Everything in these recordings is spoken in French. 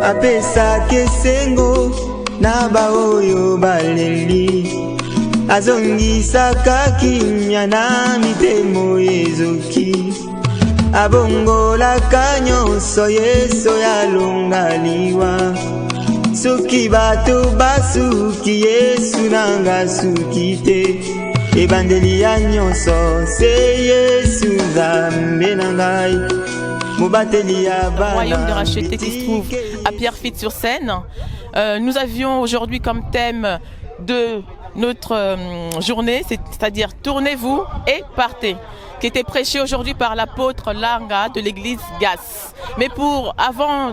apesaka esengo na baoyo baleli azongisaka kimia na mitemo ezoki abongolaka nyonso yesu yalongaliwa soki bato basuki yesu nanga suki te ebandeli ya nyonso se yesu nzambe na ngai. Le royaume de racheté qui se trouve à Pierrefitte-sur-Seine. Nous avions aujourd'hui comme thème de notre journée, c'est-à-dire tournez-vous et partez, qui était prêché aujourd'hui par l'apôtre Langa de l'église GAS. Mais avant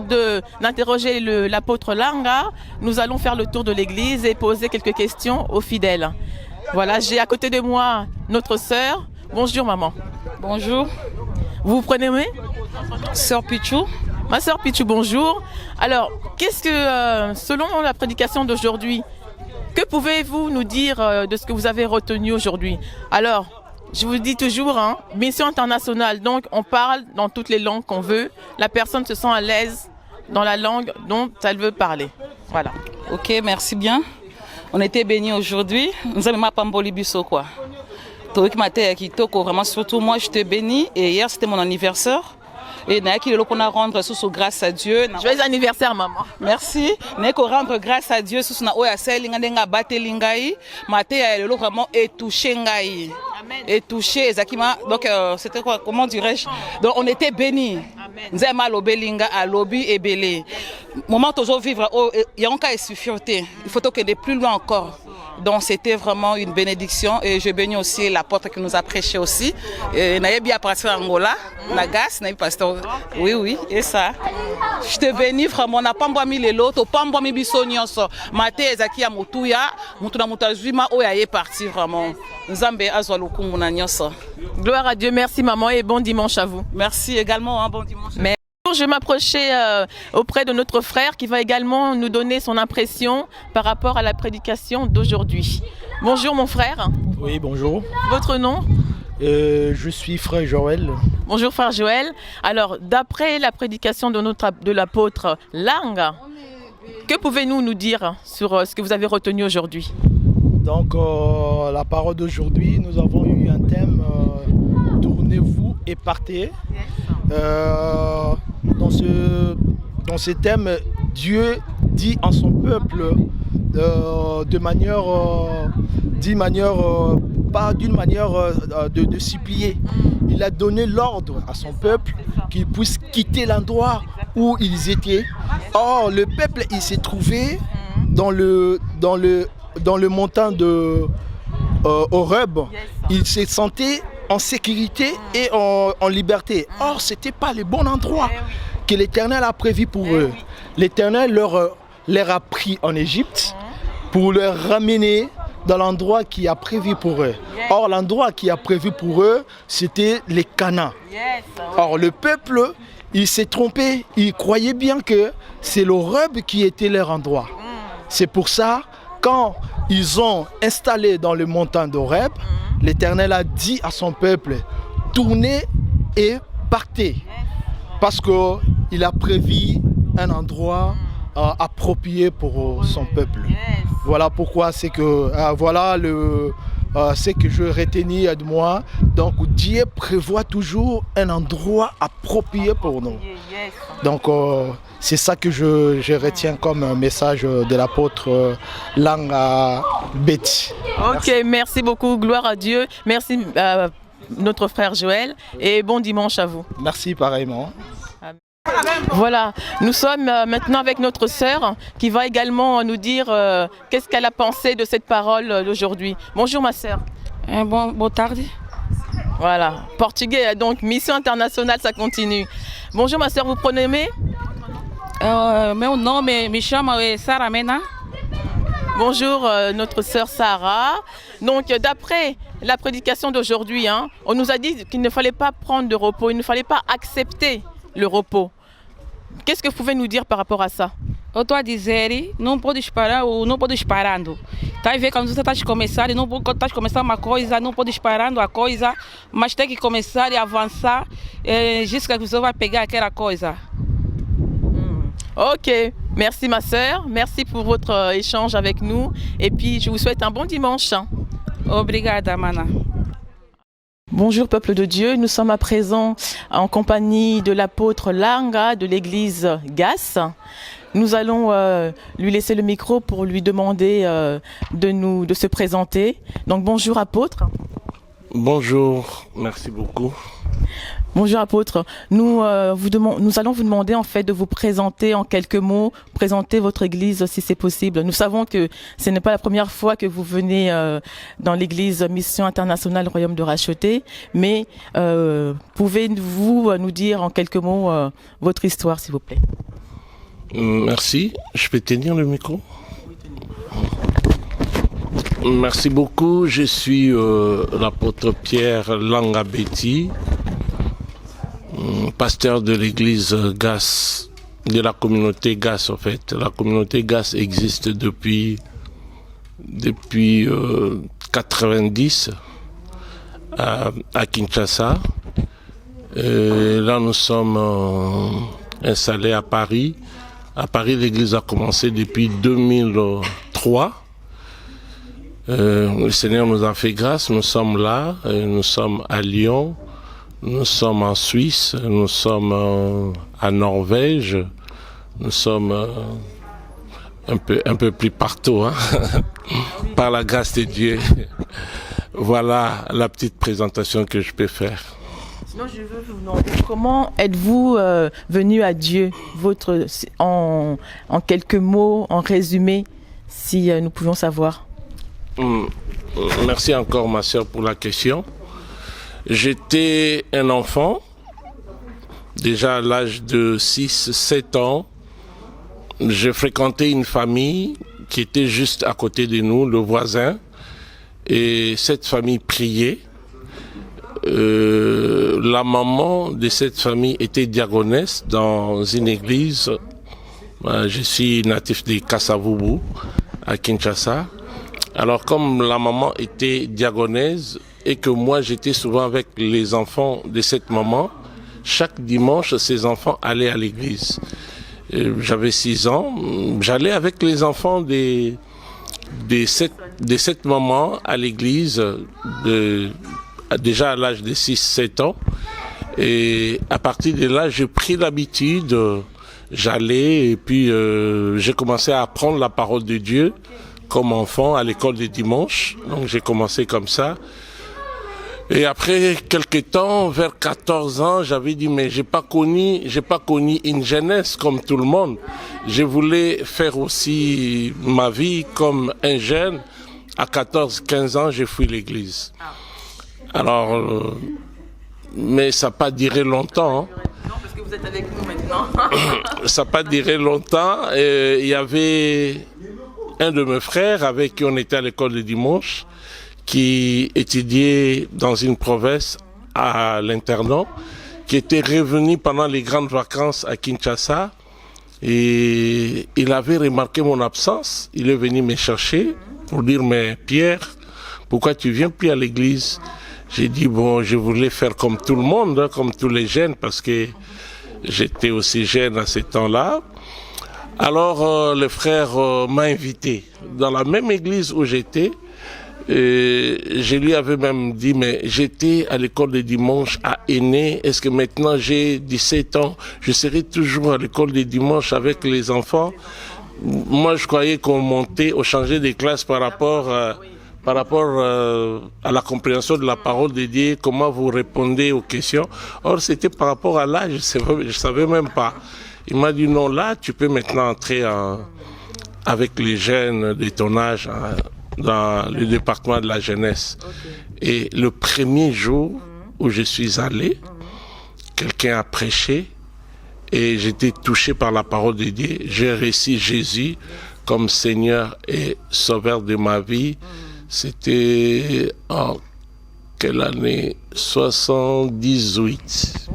d'interroger l'apôtre Langa, nous allons faire le tour de l'église et poser quelques questions aux fidèles. Voilà, j'ai à côté de moi notre sœur. Bonjour maman. Bonjour. Vous vous prénommez? Sœur Pichou. Ma sœur Pichou, bonjour. Alors, qu'est-ce que, selon la prédication d'aujourd'hui, que pouvez-vous nous dire de ce que vous avez retenu aujourd'hui? Alors, je vous dis toujours, hein, mission internationale, donc on parle dans toutes les langues qu'on veut. La personne se sent à l'aise dans la langue dont elle veut parler. Voilà. Ok, merci bien. On était bénis aujourd'hui. Nous avons Pamboli Bisso, quoi. Vraiment, surtout moi, je te bénis. Et hier, c'était mon anniversaire. Et on a rendre sous grâce à Dieu. Joyeux anniversaire, maman. Merci. On rendre grâce à Dieu sous na oya selinga denga batelingai. Maté ya lelo vraiment touché ngai. Et touché Zakima. Donc c'était quoi, comment dirais-je? Donc on était bénis. Nzema lobelinga à lobi et belé. Moment toujours vivre il y a encore suffisauté. Il faut que de plus loin encore. Donc c'était vraiment une bénédiction et je bénis aussi l'apôtre qui nous a prêché aussi. Nayebi à partir d'Angola, Nagas, Nayebi pasteur. Oui, oui, et ça. Je te bénis vraiment. On n'a pas mis les lots, pas mis bisonioso. Maté ezaki ya mutuya, mutuna mutazuma oya est parti vraiment. Nzambe azwa lukungu na nyoso. Gloire à Dieu, merci maman et bon dimanche à vous. Merci également, hein, bon dimanche. Je vais m'approcher auprès de notre frère qui va également nous donner son impression par rapport à la prédication d'aujourd'hui. Bonjour mon frère. Oui, bonjour. Votre nom? Je suis frère Joël. Bonjour frère Joël. Alors, d'après la prédication de l'apôtre Langa, que pouvez-vous nous dire sur ce que vous avez retenu aujourd'hui? Donc, la parole d'aujourd'hui, nous avons eu un thème, tournez-vous et partez. Dans ce thème, Dieu dit à son peuple pas d'une manière de supplier. Il a donné l'ordre à son peuple qu'il puisse quitter l'endroit où ils étaient. Or, le peuple, il s'est trouvé dans le montant de Horeb. Il s'est senti en sécurité et en liberté. Or, ce n'était pas le bon endroit que l'Éternel a prévu pour eux. L'Éternel leur a pris en Égypte pour leur ramener dans l'endroit qui a prévu pour eux. Or, l'endroit qui a prévu pour eux, c'était les Canaan. Or, le peuple, il s'est trompé. Il croyait bien que c'est l'Horeb qui était leur endroit. C'est pour ça, quand ils ont installé dans le montant d'Horeb, l'Éternel a dit à son peuple, tournez et partez. Parce qu'il a prévu un endroit approprié pour son peuple. Voilà pourquoi c'est que ce que je retenais de moi. Donc Dieu prévoit toujours un endroit approprié pour nous. Donc c'est ça que je retiens comme un message de l'apôtre Langa Betty. Ok, merci beaucoup, gloire à Dieu. Merci notre frère Joël et bon dimanche à vous. Merci pareillement. Voilà, nous sommes maintenant avec notre sœur qui va également nous dire qu'est-ce qu'elle a pensé de cette parole d'aujourd'hui. Bonjour ma sœur. Bonne tarde. Voilà, portugais, donc mission internationale, ça continue. Bonjour ma sœur, vous prénommez? Mon nom me chama Sarah Mena. Bonjour notre sœur Sarah. Donc d'après la prédication d'aujourd'hui, on nous a dit qu'il ne fallait pas prendre de repos, il ne fallait pas accepter le repos. Qu'est-ce que vous pouvez nous dire par rapport à ça? Eu estou a dizer, não podes parar ou não podes parando. Tá a ver quando você está a começar, não está a começar uma coisa, não podes parando a coisa, mas tem que começar e avançar, jusqu'à que você vai pegar aquela coisa. Ok, Merci ma sœur, merci pour votre échange avec nous et puis je vous souhaite un bon dimanche. Obrigada, mana. Bonjour peuple de Dieu, nous sommes à présent en compagnie de l'apôtre Langa de l'église GAS. Nous allons lui laisser le micro pour lui demander de se présenter. Donc bonjour apôtre. Bonjour, merci beaucoup. Bonjour apôtre, nous allons vous demander en fait de vous présenter en quelques mots, présenter votre église si c'est possible. Nous savons que ce n'est pas la première fois que vous venez dans l'église Mission Internationale Royaume de Racheté, mais pouvez-vous nous dire en quelques mots votre histoire s'il vous plaît? Merci, je peux tenir le micro? Merci beaucoup, je suis l'apôtre Pierre Langabeti, pasteur de l'église GAS, de la communauté GAS en fait. La communauté GAS existe depuis 90 à Kinshasa. Là nous sommes installés à Paris. À Paris, l'église a commencé depuis 2003. Le Seigneur nous a fait grâce, nous sommes là, nous sommes à Lyon. Nous sommes en Suisse, nous sommes en Norvège, nous sommes un peu plus partout, hein, par la grâce de Dieu. Voilà la petite présentation que je peux faire. Sinon, je veux vous demander comment êtes-vous venu à Dieu, en quelques mots, en résumé, si nous pouvions savoir. Merci encore ma sœur pour la question. J'étais un enfant, déjà à l'âge de 6-7 ans. J'ai fréquenté une famille qui était juste à côté de nous, le voisin. Et cette famille priait. La maman de cette famille était diaconesse dans une église. Je suis natif de Kasavubu, à Kinshasa. Alors comme la maman était diaconesse, et que moi j'étais souvent avec les enfants de cette maman, chaque dimanche ces enfants allaient à l'église. J'avais 6 ans, j'allais avec les enfants de cette maman à l'église, déjà à l'âge de 6-7 ans. Et à partir de là, j'ai pris l'habitude, j'allais et puis j'ai commencé à apprendre la parole de Dieu comme enfant à l'école de dimanche. Donc j'ai commencé comme ça. Et après quelques temps, vers 14 ans, j'avais dit mais j'ai pas connu une jeunesse comme tout le monde. Je voulais faire aussi ma vie comme un jeune. À 14-15 ans, j'ai fui l'église. Alors, mais ça n'a pas duré longtemps. Hein. Non, parce que vous êtes avec nous maintenant. Ça n'a pas duré longtemps. Il y avait un de mes frères avec qui on était à l'école de dimanche, qui étudiait dans une province à l'internat, qui était revenu pendant les grandes vacances à Kinshasa. Et il avait remarqué mon absence. Il est venu me chercher pour dire, mais Pierre, pourquoi tu viens plus à l'église? J'ai dit, bon, je voulais faire comme tout le monde, hein, comme tous les jeunes, parce que j'étais aussi jeune à ce temps-là. Alors, le frère m'a invité dans la même église où j'étais. Je lui avais même dit, mais j'étais à l'école de dimanche à Aîné. Est-ce que maintenant j'ai 17 ans, je serai toujours à l'école de dimanche avec les enfants? Moi, je croyais qu'on montait, on changeait de classe par rapport à la compréhension de la parole de Dieu, comment vous répondez aux questions. Or, c'était par rapport à l'âge, je savais même pas. Il m'a dit, non, là, tu peux maintenant entrer avec les jeunes de ton âge, dans le département de la jeunesse. Okay. Et le premier jour où je suis allé, quelqu'un a prêché et j'étais touché par la parole de Dieu. J'ai reçu Jésus comme Seigneur et Sauveur de ma vie. C'était en quelle année? 78.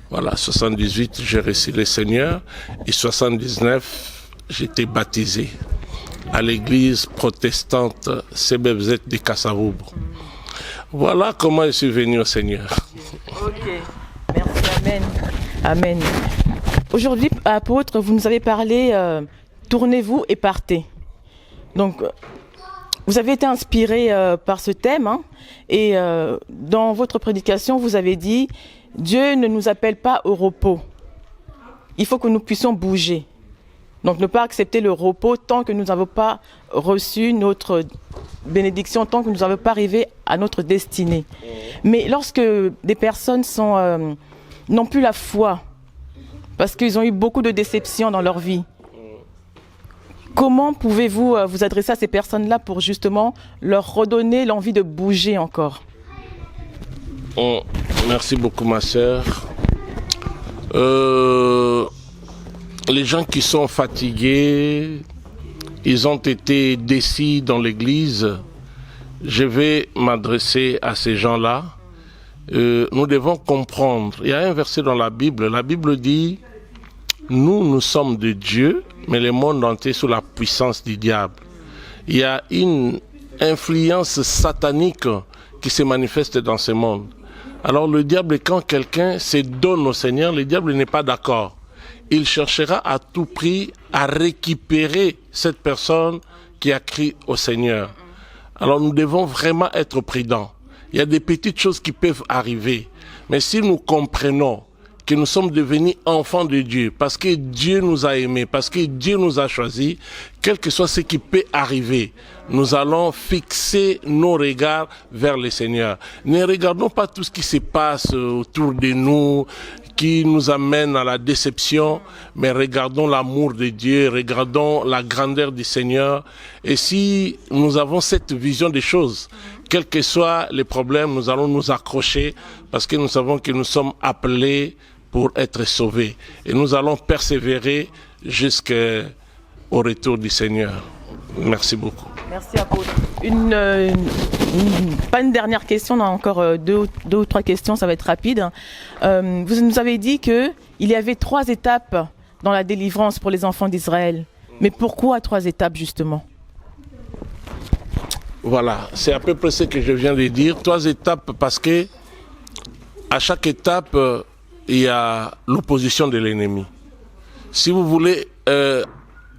Voilà, 78, j'ai reçu le Seigneur et 79, j'étais baptisé à l'église protestante CBZ de Kasavubu. Voilà comment je suis venu au Seigneur. Ok, merci, amen. Amen. Aujourd'hui, apôtre, vous nous avez parlé tournez-vous et partez. Donc, vous avez été inspiré par ce thème, hein, et dans votre prédication, vous avez dit Dieu ne nous appelle pas au repos. Il faut que nous puissions bouger. Donc, ne pas accepter le repos tant que nous n'avons pas reçu notre bénédiction, tant que nous n'avons pas arrivé à notre destinée. Mais lorsque des personnes n'ont plus la foi, parce qu'ils ont eu beaucoup de déceptions dans leur vie, comment pouvez-vous vous adresser à ces personnes-là pour justement leur redonner l'envie de bouger encore? Merci beaucoup, ma sœur. Les gens qui sont fatigués, ils ont été décis dans l'église. Je vais m'adresser à ces gens-là. Nous devons comprendre. Il y a un verset dans la Bible. La Bible dit, nous sommes de Dieu, mais le monde entier sous la puissance du diable. Il y a une influence satanique qui se manifeste dans ce monde. Alors le diable, quand quelqu'un se donne au Seigneur, le diable n'est pas d'accord. Il cherchera à tout prix à récupérer cette personne qui a crié au Seigneur. Alors nous devons vraiment être prudents. Il y a des petites choses qui peuvent arriver. Mais si nous comprenons que nous sommes devenus enfants de Dieu, parce que Dieu nous a aimés, parce que Dieu nous a choisis, quel que soit ce qui peut arriver, nous allons fixer nos regards vers le Seigneur. Ne regardons pas tout ce qui se passe autour de nous, qui nous amène à la déception, mais regardons l'amour de Dieu, regardons la grandeur du Seigneur. Et si nous avons cette vision des choses, quels que soient les problèmes, nous allons nous accrocher parce que nous savons que nous sommes appelés pour être sauvés. Et nous allons persévérer jusqu'au retour du Seigneur. Merci beaucoup. Merci, apôtre. Pas une dernière question, on a encore deux ou trois questions, ça va être rapide. Vous nous avez dit qu'il y avait 3 étapes dans la délivrance pour les enfants d'Israël. Mais pourquoi 3 étapes, justement? Voilà, c'est à peu près ce que je viens de dire. 3 étapes parce que à chaque étape, il y a l'opposition de l'ennemi. Si vous voulez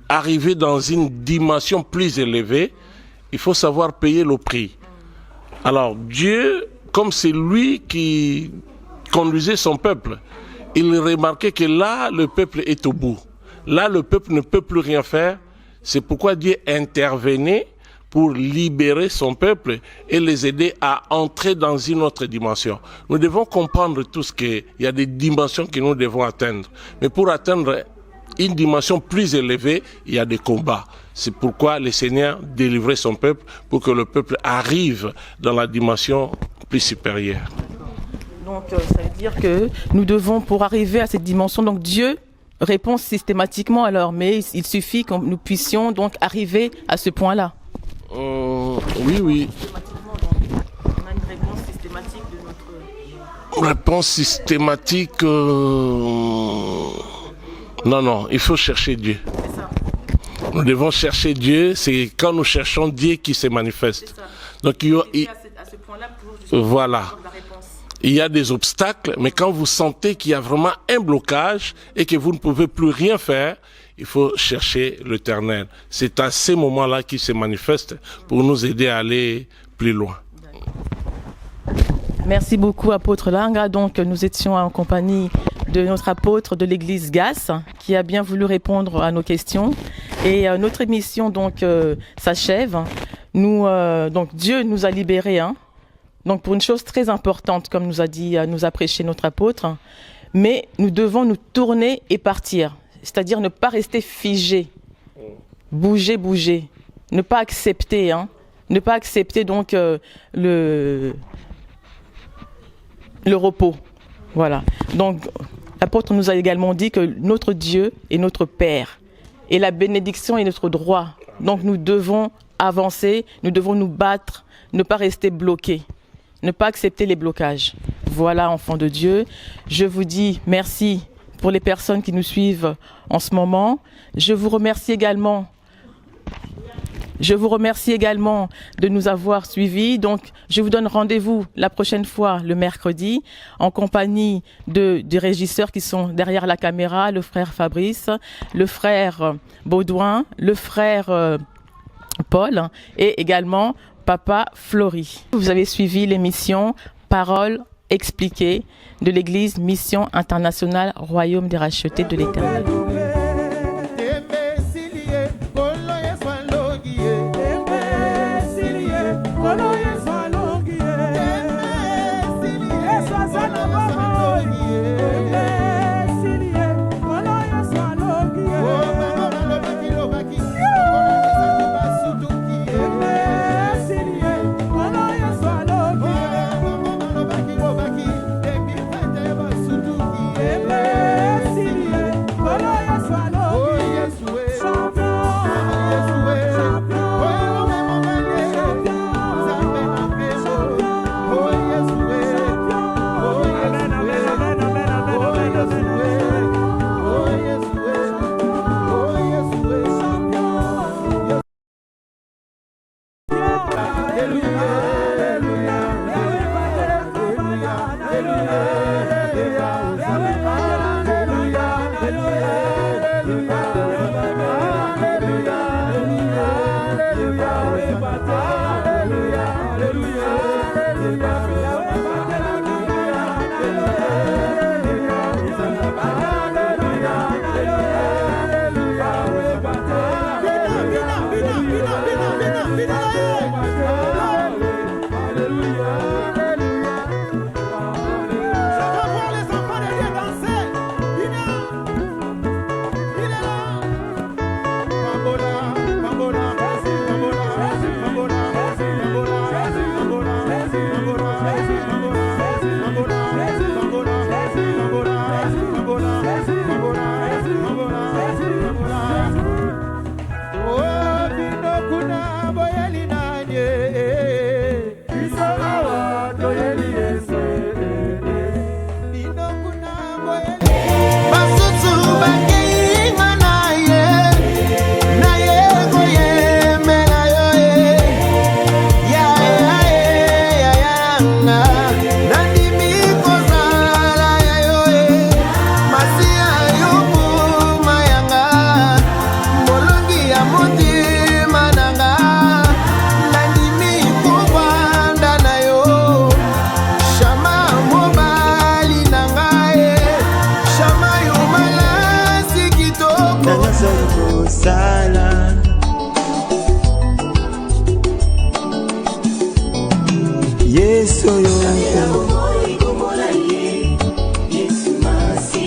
arriver dans une dimension plus élevée, il faut savoir payer le prix. Alors Dieu, comme c'est lui qui conduisait son peuple, il remarquait que là, le peuple est au bout. Là, le peuple ne peut plus rien faire. C'est pourquoi Dieu intervenait pour libérer son peuple et les aider à entrer dans une autre dimension. Nous devons comprendre tous qu'il y a des dimensions que nous devons atteindre. Mais pour atteindre une dimension plus élevée, il y a des combats. C'est pourquoi le Seigneur délivrait son peuple pour que le peuple arrive dans la dimension plus supérieure. Donc ça veut dire que nous devons, pour arriver à cette dimension, donc Dieu répond systématiquement alors, mais il suffit que nous puissions donc arriver à ce point-là. Oui. On a une réponse systématique de notre... Réponse systématique... Non, il faut chercher Dieu. C'est ça. Nous devons chercher Dieu, c'est quand nous cherchons Dieu qui se manifeste. Donc il y a, à ce point-là pour voilà. La réponse. Il y a des obstacles, mais quand vous sentez qu'il y a vraiment un blocage et que vous ne pouvez plus rien faire, il faut chercher l'Éternel. C'est à ces moments-là qu'il se manifeste pour nous aider à aller plus loin. Merci beaucoup, apôtre Langa. Donc, nous étions en compagnie de notre apôtre de l'église GAS qui a bien voulu répondre à nos questions. Et notre émission donc s'achève. Donc Dieu nous a libérés. Donc pour une chose très importante, comme nous a prêché notre apôtre. Mais nous devons nous tourner et partir. C'est-à-dire ne pas rester figé. Bouger. Ne pas accepter. Ne pas accepter donc le repos. Voilà. Donc, l'apôtre nous a également dit que notre Dieu est notre Père. Et la bénédiction est notre droit. Donc, nous devons avancer, nous devons nous battre, ne pas rester bloqués, ne pas accepter les blocages. Voilà, enfants de Dieu. Je vous dis merci pour les personnes qui nous suivent en ce moment. Je vous remercie également Je vous remercie également de nous avoir suivis. Donc, je vous donne rendez-vous la prochaine fois, le mercredi, en compagnie des régisseurs qui sont derrière la caméra, le frère Fabrice, le frère Baudouin, le frère Paul et également Papa Flory. Vous avez suivi l'émission Paroles expliquées de l'Église Mission Internationale Royaume des Rachetés de l'Éternel.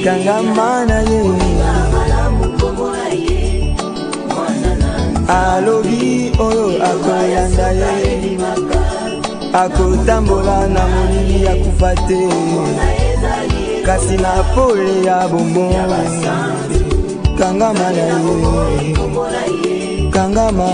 Kangamana ye alobi oyo akoyanda ye akotambola na molili ya kufa te kasi na pole ya bombo kangamana ye kangama